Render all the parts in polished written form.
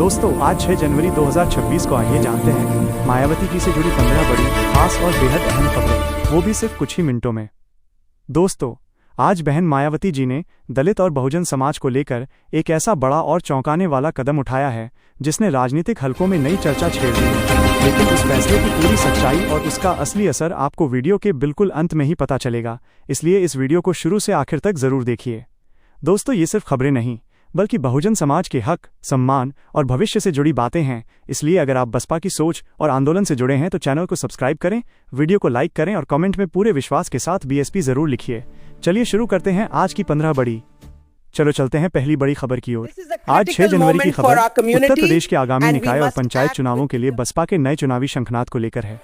दोस्तों आज 6 जनवरी 2026 को आइए जानते हैं मायावती जी से जुड़ी 15 बड़ी, खास और बेहद अहम खबरें, वो भी सिर्फ कुछ ही मिनटों में। दोस्तों आज बहन मायावती जी ने दलित और बहुजन समाज को लेकर एक ऐसा बड़ा और चौंकाने वाला कदम उठाया है जिसने राजनीतिक हलकों में नई चर्चा छेड़ दी है। लेकिन उस फैसले की पूरी सच्चाई और उसका असली असर आपको वीडियो के बिल्कुल अंत में ही पता चलेगा, इसलिए इस वीडियो को शुरू से आखिर तक जरूर देखिए। दोस्तों ये सिर्फ खबरें नहीं बल्कि बहुजन समाज के हक, सम्मान और भविष्य से जुड़ी बातें हैं, इसलिए अगर आप बसपा की सोच और आंदोलन से जुड़े हैं तो चैनल को सब्सक्राइब करें, वीडियो को लाइक करें और कमेंट में पूरे विश्वास के साथ बीएसपी जरूर लिखिए। चलिए शुरू करते हैं आज की 15 बड़ी। चलो चलते हैं पहली बड़ी खबर की ओर। आज 6 जनवरी की खबर उत्तर प्रदेश के आगामी निकाय और पंचायत चुनावों के लिए बसपा के नए चुनावी शंखनाद को लेकर है।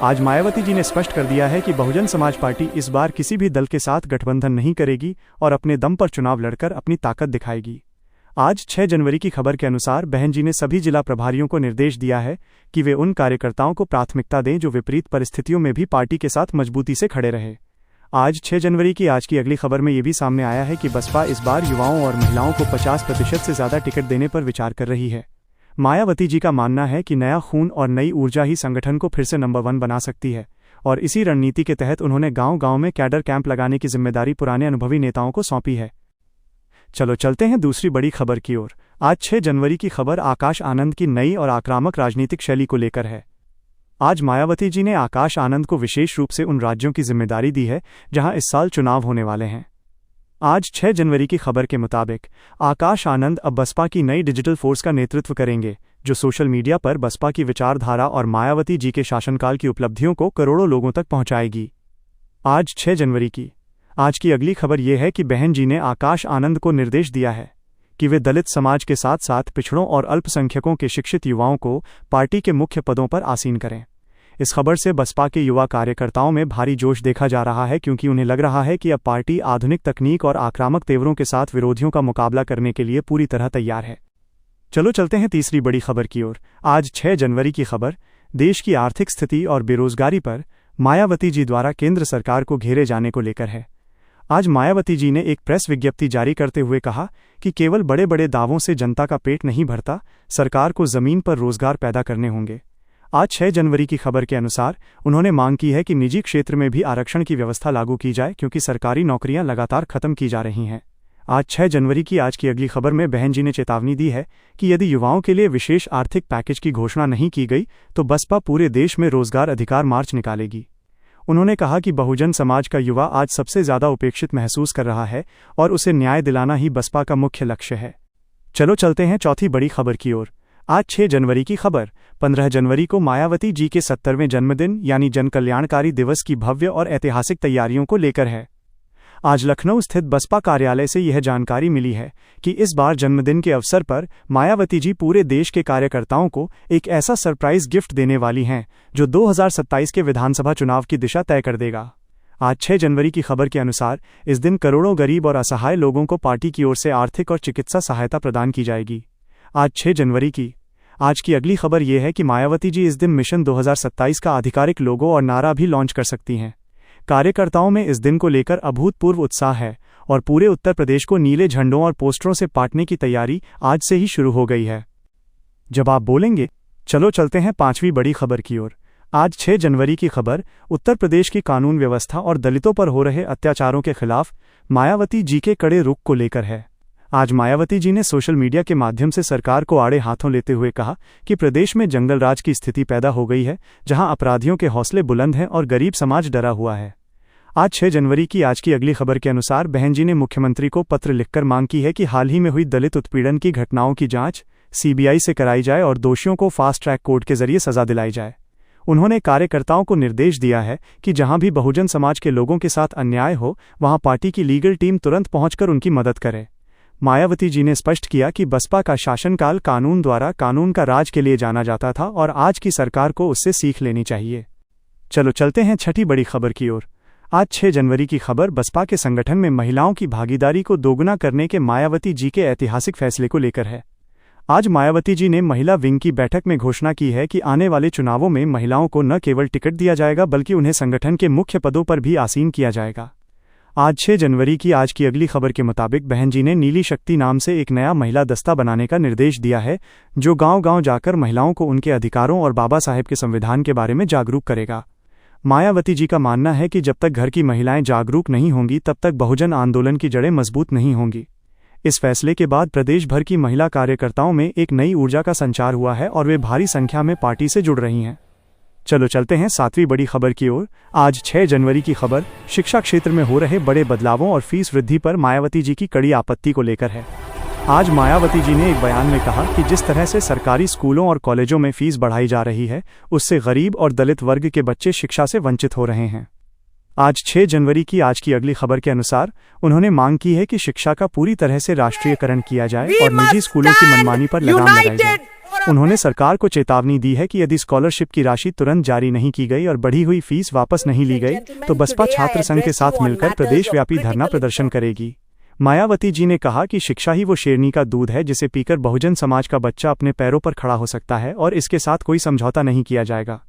आज मायावती जी ने स्पष्ट कर दिया है कि बहुजन समाज पार्टी इस बार किसी भी दल के साथ गठबंधन नहीं करेगी और अपने दम पर चुनाव लड़कर अपनी ताकत दिखाएगी। आज 6 जनवरी की खबर के अनुसार बहन जी ने सभी जिला प्रभारियों को निर्देश दिया है कि वे उन कार्यकर्ताओं को प्राथमिकता दें जो विपरीत परिस्थितियों में भी पार्टी के साथ मजबूती से खड़े रहे। आज 6 जनवरी की आज की अगली खबर में ये भी सामने आया है कि बसपा इस बार युवाओं और महिलाओं को 50% से ज्यादा टिकट देने पर विचार कर रही है। मायावती जी का मानना है कि नया खून और नई ऊर्जा ही संगठन को फिर से नंबर 1 बना सकती है और इसी रणनीति के तहत उन्होंने गांव-गांव में कैडर कैंप लगाने की जिम्मेदारी पुराने अनुभवी नेताओं को सौंपी है। चलो चलते हैं दूसरी बड़ी खबर की ओर। आज 6 जनवरी की खबर आकाश आनंद की नई और आक्रामक राजनीतिक शैली को लेकर है। आज मायावती जी ने आकाश आनंद को विशेष रूप से उन राज्यों की जिम्मेदारी दी है जहां इस साल चुनाव होने वाले हैं। आज 6 जनवरी की खबर के मुताबिक आकाश आनंद अब बसपा की नई डिजिटल फोर्स का नेतृत्व करेंगे, जो सोशल मीडिया पर बसपा की विचारधारा और मायावती जी के शासनकाल की उपलब्धियों को करोड़ों लोगों तक पहुंचाएगी। आज 6 जनवरी की आज की अगली खबर यह है कि बहन जी ने आकाश आनंद को निर्देश दिया है कि वे दलित समाज के साथ साथ पिछड़ों और अल्पसंख्यकों के शिक्षित युवाओं को पार्टी के मुख्य पदों पर आसीन करें। इस खबर से बसपा के युवा कार्यकर्ताओं में भारी जोश देखा जा रहा है, क्योंकि उन्हें लग रहा है कि अब पार्टी आधुनिक तकनीक और आक्रामक तेवरों के साथ विरोधियों का मुकाबला करने के लिए पूरी तरह तैयार है। चलो चलते हैं तीसरी बड़ी खबर की ओर। आज 6 जनवरी की खबर देश की आर्थिक स्थिति और बेरोजगारी पर मायावती जी द्वारा केंद्र सरकार को घेरे जाने को लेकर है। आज मायावती जी ने एक प्रेस विज्ञप्ति जारी करते हुए कहा कि केवल बड़े बड़े दावों से जनता का पेट नहीं भरता, सरकार को जमीन पर रोजगार पैदा करने होंगे। आज 6 जनवरी की खबर के अनुसार उन्होंने मांग की है कि निजी क्षेत्र में भी आरक्षण की व्यवस्था लागू की जाए, क्योंकि सरकारी नौकरियां लगातार खत्म की जा रही हैं। आज 6 जनवरी की आज की अगली खबर में बहन जी ने चेतावनी दी है कि यदि युवाओं के लिए विशेष आर्थिक पैकेज की घोषणा नहीं की गई तो बसपा पूरे देश में रोजगार अधिकार मार्च निकालेगी। उन्होंने कहा कि बहुजन समाज का युवा आज सबसे ज्यादा उपेक्षित महसूस कर रहा है और उसे न्याय दिलाना ही बसपा का मुख्य लक्ष्य है। चलो चलते हैं चौथी बड़ी खबर की ओर। आज 6 जनवरी की खबर 15 जनवरी को मायावती जी के 70वें जन्मदिन यानी जन कल्याणकारी दिवस की भव्य और ऐतिहासिक तैयारियों को लेकर है। आज लखनऊ स्थित बसपा कार्यालय से यह जानकारी मिली है कि इस बार जन्मदिन के अवसर पर मायावती जी पूरे देश के कार्यकर्ताओं को एक ऐसा सरप्राइज गिफ्ट देने वाली हैं जो 2027 के विधानसभा चुनाव की दिशा तय कर देगा। आज 6 जनवरी की खबर के अनुसार इस दिन करोड़ों गरीब और असहाय लोगों को पार्टी की ओर से आर्थिक और चिकित्सा सहायता प्रदान की जाएगी। आज 6 जनवरी की आज की अगली खबर यह है कि मायावती जी इस दिन मिशन 2027 का आधिकारिक लोगो और नारा भी लॉन्च कर सकती हैं। कार्यकर्ताओं में इस दिन को लेकर अभूतपूर्व उत्साह है और पूरे उत्तर प्रदेश को नीले झंडों और पोस्टरों से पाटने की तैयारी आज से ही शुरू हो गई है। जब आप बोलेंगे, चलो चलते हैं 5वीं बड़ी खबर की ओर। आज 6 जनवरी की खबर उत्तर प्रदेश की कानून व्यवस्था और दलितों पर हो रहे अत्याचारों के खिलाफ मायावती जी के कड़े रुख को लेकर है। आज मायावती जी ने सोशल मीडिया के माध्यम से सरकार को आड़े हाथों लेते हुए कहा कि प्रदेश में जंगल राज की स्थिति पैदा हो गई है, जहां अपराधियों के हौसले बुलंद हैं और गरीब समाज डरा हुआ है। आज 6 जनवरी की आज की अगली खबर के अनुसार बहन जी ने मुख्यमंत्री को पत्र लिखकर मांग की है कि हाल ही में हुई दलित उत्पीड़न की घटनाओं की जांच सीबीआई से कराई जाए और दोषियों को फास्ट ट्रैक कोर्ट के जरिए सजा दिलाई जाए। उन्होंने कार्यकर्ताओं को निर्देश दिया है कि जहां भी बहुजन समाज के लोगों के साथ अन्याय हो वहां पार्टी की लीगल टीम तुरंत पहुंचकर उनकी मदद करे। मायावती जी ने स्पष्ट किया कि बसपा का शासनकाल कानून द्वारा कानून का राज के लिए जाना जाता था और आज की सरकार को उससे सीख लेनी चाहिए। चलो चलते हैं छठी बड़ी खबर की ओर। आज 6 जनवरी की खबर बसपा के संगठन में महिलाओं की भागीदारी को दोगुना करने के मायावती जी के ऐतिहासिक फैसले को लेकर है। आज मायावती जी ने महिला विंग की बैठक में घोषणा की है कि आने वाले चुनावों में महिलाओं को न केवल टिकट दिया जाएगा बल्कि उन्हें संगठन के मुख्य पदों पर भी आसीन किया जाएगा। आज 6 जनवरी की आज की अगली खबर के मुताबिक बहन जी ने नीली शक्ति नाम से एक नया महिला दस्ता बनाने का निर्देश दिया है, जो गांव-गांव जाकर महिलाओं को उनके अधिकारों और बाबा साहेब के संविधान के बारे में जागरूक करेगा। मायावती जी का मानना है कि जब तक घर की महिलाएं जागरूक नहीं होंगी तब तक बहुजन आंदोलन की जड़ें मजबूत नहीं होंगी। इस फैसले के बाद प्रदेश भर की महिला कार्यकर्ताओं में एक नई ऊर्जा का संचार हुआ है और वे भारी संख्या में पार्टी से जुड़ रही हैं। चलो चलते हैं 7वीं बड़ी खबर की ओर। आज 6 जनवरी की खबर शिक्षा क्षेत्र में हो रहे बड़े बदलावों और फीस वृद्धि पर मायावती जी की कड़ी आपत्ति को लेकर है। आज मायावती जी ने एक बयान में कहा कि जिस तरह से सरकारी स्कूलों और कॉलेजों में फीस बढ़ाई जा रही है, उससे गरीब और दलित वर्ग के बच्चे शिक्षा से वंचित हो रहे हैं। आज 6 जनवरी की आज की अगली खबर के अनुसार उन्होंने मांग की है कि शिक्षा का पूरी तरह से राष्ट्रीयकरण किया जाए और निजी स्कूलों की मनमानी पर लगाम लगाई जाए। उन्होंने सरकार को चेतावनी दी है कि यदि स्कॉलरशिप की राशि तुरंत जारी नहीं की गई और बढ़ी हुई फीस वापस नहीं ली गई तो बसपा छात्र संघ के साथ मिलकर प्रदेशव्यापी धरना प्रदर्शन करेगी। मायावती जी ने कहा कि शिक्षा ही वो शेरनी का दूध है जिसे पीकर बहुजन समाज का बच्चा अपने पैरों पर खड़ा हो सकता है और इसके साथ कोई समझौता नहीं किया जाएगा।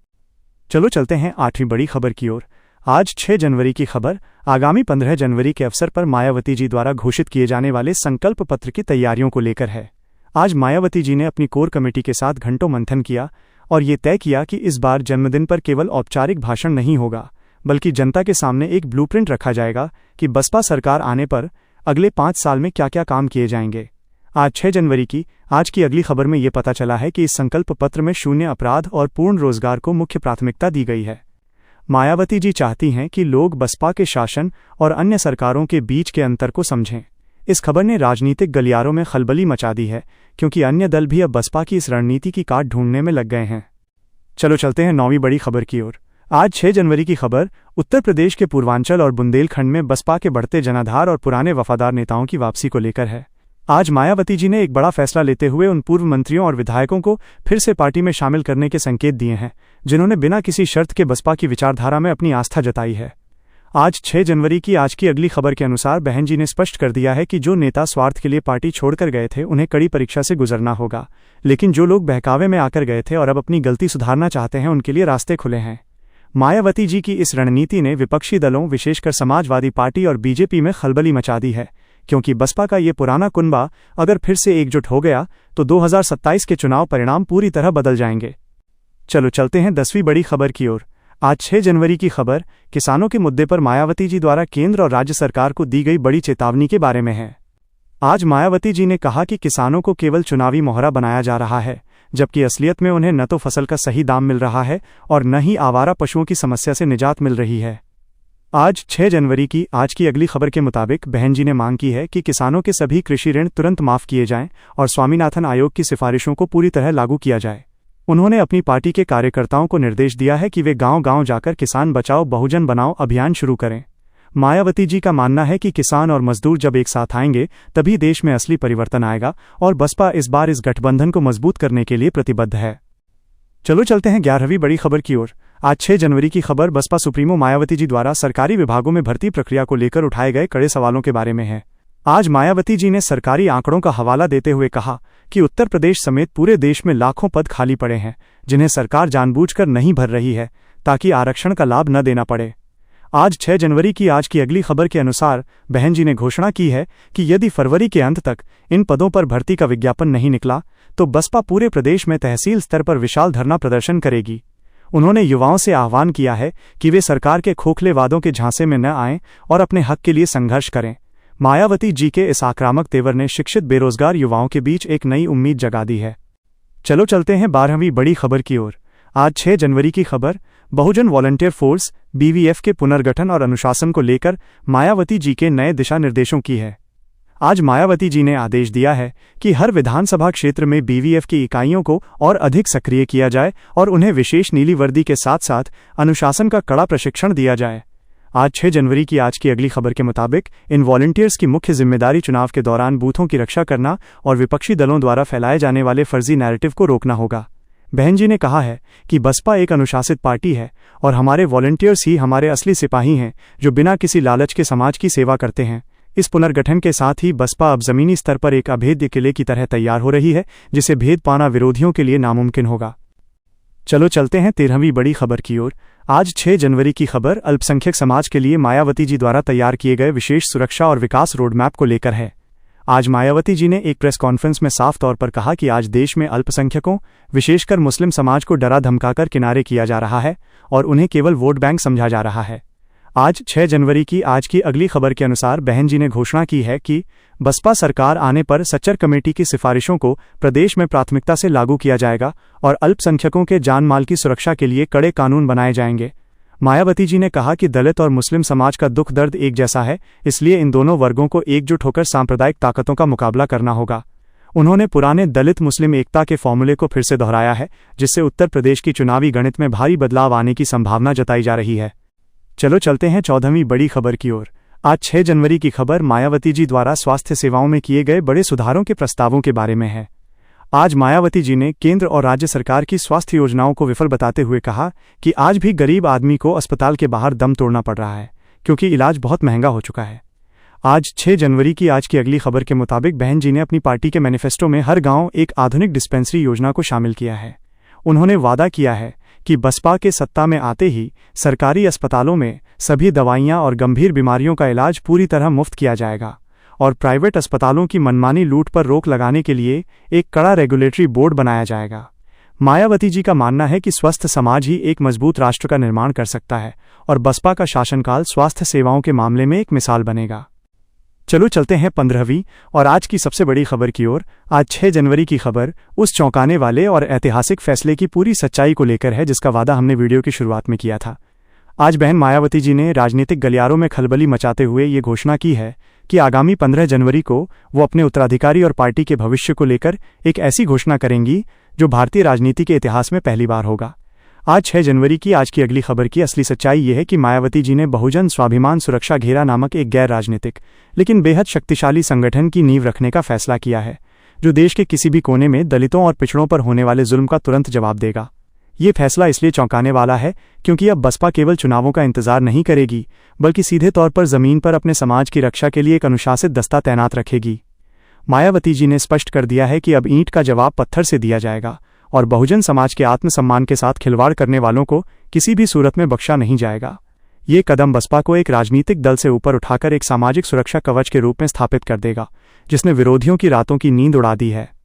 चलो चलते हैं 8वीं बड़ी खबर की ओर। आज 6 जनवरी की खबर आगामी 15 जनवरी के अवसर पर मायावती जी द्वारा घोषित किए जाने वाले संकल्प पत्र की तैयारियों को लेकर है। आज मायावती जी ने अपनी कोर कमेटी के साथ घंटों मंथन किया और ये तय किया कि इस बार जन्मदिन पर केवल औपचारिक भाषण नहीं होगा, बल्कि जनता के सामने एक ब्लूप्रिंट रखा जाएगा कि बसपा सरकार आने पर अगले 5 साल में क्या क्या काम किए जाएंगे। आज 6 जनवरी की आज की अगली खबर में ये पता चला है कि इस संकल्प पत्र में शून्य अपराध और पूर्ण रोजगार को मुख्य प्राथमिकता दी गई है। मायावती जी चाहती हैं कि लोग बसपा के शासन और अन्य सरकारों के बीच के अंतर को समझें। इस खबर ने राजनीतिक गलियारों में खलबली मचा दी है, क्योंकि अन्य दल भी अब बसपा की इस रणनीति की काट ढूंढने में लग गए हैं। चलो चलते हैं 9वीं बड़ी खबर की ओर। आज 6 जनवरी की खबर उत्तर प्रदेश के पूर्वांचल और बुंदेलखंड में बसपा के बढ़ते जनाधार और पुराने वफादार नेताओं की वापसी को लेकर है। आज मायावती जी ने एक बड़ा फैसला लेते हुए उन पूर्व मंत्रियों और विधायकों को फिर से पार्टी में शामिल करने के संकेत दिए हैं, जिन्होंने बिना किसी शर्त के बसपा की विचारधारा में अपनी आस्था जताई है। आज 6 जनवरी की आज की अगली खबर के अनुसार बहन जी ने स्पष्ट कर दिया है कि जो नेता स्वार्थ के लिए पार्टी छोड़कर गए थे उन्हें कड़ी परीक्षा से गुजरना होगा, लेकिन जो लोग बहकावे में आकर गए थे और अब अपनी गलती सुधारना चाहते हैं उनके लिए रास्ते खुले हैं। मायावती जी की इस रणनीति ने विपक्षी दलों विशेषकर समाजवादी पार्टी और बीजेपी में खलबली मचा दी है, क्योंकि बसपा का ये पुराना कुनबा अगर फिर से एकजुट हो गया तो 2027 के चुनाव परिणाम पूरी तरह बदल जाएंगे। चलो चलते हैं 10वीं बड़ी खबर की ओर। आज 6 जनवरी की खबर किसानों के मुद्दे पर मायावती जी द्वारा केंद्र और राज्य सरकार को दी गई बड़ी चेतावनी के बारे में है। आज मायावती जी ने कहा कि किसानों को केवल चुनावी मोहरा बनाया जा रहा है, जबकि असलियत में उन्हें न तो फसल का सही दाम मिल रहा है और न ही आवारा पशुओं की समस्या से निजात मिल रही है। आज 6 जनवरी की आज की अगली खबर के मुताबिक बहन जी ने मांग की है कि किसानों के सभी कृषि ऋण तुरंत माफ किए जाएं और स्वामीनाथन आयोग की सिफारिशों को पूरी तरह लागू किया जाए। उन्होंने अपनी पार्टी के कार्यकर्ताओं को निर्देश दिया है कि वे गांव-गांव जाकर किसान बचाओ बहुजन बनाओ अभियान शुरू करें। मायावती जी का मानना है कि किसान और मजदूर जब एक साथ आएंगे तभी देश में असली परिवर्तन आएगा और बसपा इस बार इस गठबंधन को मजबूत करने के लिए प्रतिबद्ध है। चलो चलते हैं 11वीं बड़ी खबर की ओर। आज 6 जनवरी की खबर बसपा सुप्रीमो मायावती जी द्वारा सरकारी विभागों में भर्ती प्रक्रिया को लेकर उठाए गए कड़े सवालों के बारे में है। आज मायावती जी ने सरकारी आंकड़ों का हवाला देते हुए कहा कि उत्तर प्रदेश समेत पूरे देश में लाखों पद खाली पड़े हैं, जिन्हें सरकार जानबूझकर नहीं भर रही है ताकि आरक्षण का लाभ न देना पड़े। आज 6 जनवरी की आज की अगली खबर के अनुसार बहन जी ने घोषणा की है कि यदि फरवरी के अंत तक इन पदों पर भर्ती का विज्ञापन नहीं निकला तो बसपा पूरे प्रदेश में तहसील स्तर पर विशाल धरना प्रदर्शन करेगी। उन्होंने युवाओं से आह्वान किया है कि वे सरकार के खोखले वादों के झांसे में न आएं और अपने हक के लिए संघर्ष करें। मायावती जी के इस आक्रामक तेवर ने शिक्षित बेरोजगार युवाओं के बीच एक नई उम्मीद जगा दी है। चलो चलते हैं 12वीं बड़ी खबर की ओर। आज 6 जनवरी की खबर बहुजन वॉलंटियर फोर्स BVF के पुनर्गठन और अनुशासन को लेकर मायावती जी के नए दिशा निर्देशों की है। आज मायावती जी ने आदेश दिया है कि हर विधानसभा क्षेत्र में BVF की इकाइयों को और अधिक सक्रिय किया जाए और उन्हें विशेष नीली वर्दी के साथ साथ अनुशासन का कड़ा प्रशिक्षण दिया जाए। आज 6 जनवरी की आज की अगली खबर के मुताबिक इन वॉलंटियर्स की मुख्य जिम्मेदारी चुनाव के दौरान बूथों की रक्षा करना और विपक्षी दलों द्वारा फैलाए जाने वाले फर्जी नैरेटिव को रोकना होगा। बहन जी ने कहा है कि बसपा एक अनुशासित पार्टी है और हमारे वॉलंटियर्स ही हमारे असली सिपाही हैं, जो बिना किसी लालच के समाज की सेवा करते हैं। इस पुनर्गठन के साथ ही बसपा अब जमीनी स्तर पर एक अभेद्य किले की तरह तैयार हो रही है, जिसे भेद पाना विरोधियों के लिए नामुमकिन होगा। चलो चलते हैं 13वीं बड़ी खबर की ओर। आज 6 जनवरी की खबर अल्पसंख्यक समाज के लिए मायावती जी द्वारा तैयार किए गए विशेष सुरक्षा और विकास रोडमैप को लेकर है। आज मायावती जी ने एक प्रेस कॉन्फ्रेंस में साफ तौर पर कहा कि आज देश में अल्पसंख्यकों, विशेषकर मुस्लिम समाज को डरा धमकाकर किनारे किया जा रहा है और उन्हें केवल वोट बैंक समझा जा रहा है। आज 6 जनवरी की आज की अगली खबर के अनुसार बहन जी ने घोषणा की है कि बसपा सरकार आने पर सच्चर कमेटी की सिफारिशों को प्रदेश में प्राथमिकता से लागू किया जाएगा और अल्पसंख्यकों के जान माल की सुरक्षा के लिए कड़े कानून बनाए जाएंगे। मायावती जी ने कहा कि दलित और मुस्लिम समाज का दुख दर्द एक जैसा है, इसलिए इन दोनों वर्गों को एकजुट होकर सांप्रदायिक ताकतों का मुकाबला करना होगा। उन्होंने पुराने दलित मुस्लिम एकता के फॉर्मूले को फिर से दोहराया है, जिससे उत्तर प्रदेश की चुनावी गणित में भारी बदलाव आने की संभावना जताई जा रही है। चलो चलते हैं 14वीं बड़ी खबर की ओर। आज 6 जनवरी की खबर मायावती जी द्वारा स्वास्थ्य सेवाओं में किए गए बड़े सुधारों के प्रस्तावों के बारे में है। आज मायावती जी ने केंद्र और राज्य सरकार की स्वास्थ्य योजनाओं को विफल बताते हुए कहा कि आज भी गरीब आदमी को अस्पताल के बाहर दम तोड़ना पड़ रहा है, क्योंकि इलाज बहुत महंगा हो चुका है। आज 6 जनवरी की आज की अगली खबर के मुताबिक बहन जी ने अपनी पार्टी के मैनिफेस्टो में हर गांव एक आधुनिक डिस्पेंसरी योजना को शामिल किया है। उन्होंने वादा किया है कि बसपा के सत्ता में आते ही सरकारी अस्पतालों में सभी दवाइयां और गंभीर बीमारियों का इलाज पूरी तरह मुफ्त किया जाएगा और प्राइवेट अस्पतालों की मनमानी लूट पर रोक लगाने के लिए एक कड़ा रेगुलेटरी बोर्ड बनाया जाएगा। मायावती जी का मानना है कि स्वस्थ समाज ही एक मजबूत राष्ट्र का निर्माण कर सकता है और बसपा का शासनकाल स्वास्थ्य सेवाओं के मामले में एक मिसाल बनेगा। चलो चलते हैं 15वीं और आज की सबसे बड़ी खबर की ओर। आज 6 जनवरी की खबर उस चौंकाने वाले और ऐतिहासिक फैसले की पूरी सच्चाई को लेकर है जिसका वादा हमने वीडियो की शुरुआत में किया था। आज बहन मायावती जी ने राजनीतिक गलियारों में खलबली मचाते हुए ये घोषणा की है कि आगामी 15 जनवरी को वो अपने उत्तराधिकारी और पार्टी के भविष्य को लेकर एक ऐसी घोषणा करेंगी जो भारतीय राजनीति के इतिहास में पहली बार होगा। आज 6 जनवरी की आज की अगली खबर की असली सच्चाई ये है कि मायावती जी ने बहुजन स्वाभिमान सुरक्षा घेरा नामक एक गैर राजनीतिक लेकिन बेहद शक्तिशाली संगठन की नींव रखने का फैसला किया है, जो देश के किसी भी कोने में दलितों और पिछड़ों पर होने वाले जुल्म का तुरंत जवाब देगा। ये फैसला इसलिए चौंकाने वाला है क्योंकि अब बसपा केवल चुनावों का इंतजार नहीं करेगी, बल्कि सीधे तौर पर जमीन पर अपने समाज की रक्षा के लिए एक अनुशासित दस्ता तैनात रखेगी। मायावती जी ने स्पष्ट कर दिया है कि अब ईंट का जवाब पत्थर से दिया जाएगा और बहुजन समाज के आत्मसम्मान के साथ खिलवाड़ करने वालों को किसी भी सूरत में बख्शा नहीं जाएगा। ये कदम बसपा को एक राजनीतिक दल से ऊपर उठाकर एक सामाजिक सुरक्षा कवच के रूप में स्थापित कर देगा, जिसने विरोधियों की रातों की नींद उड़ा दी है।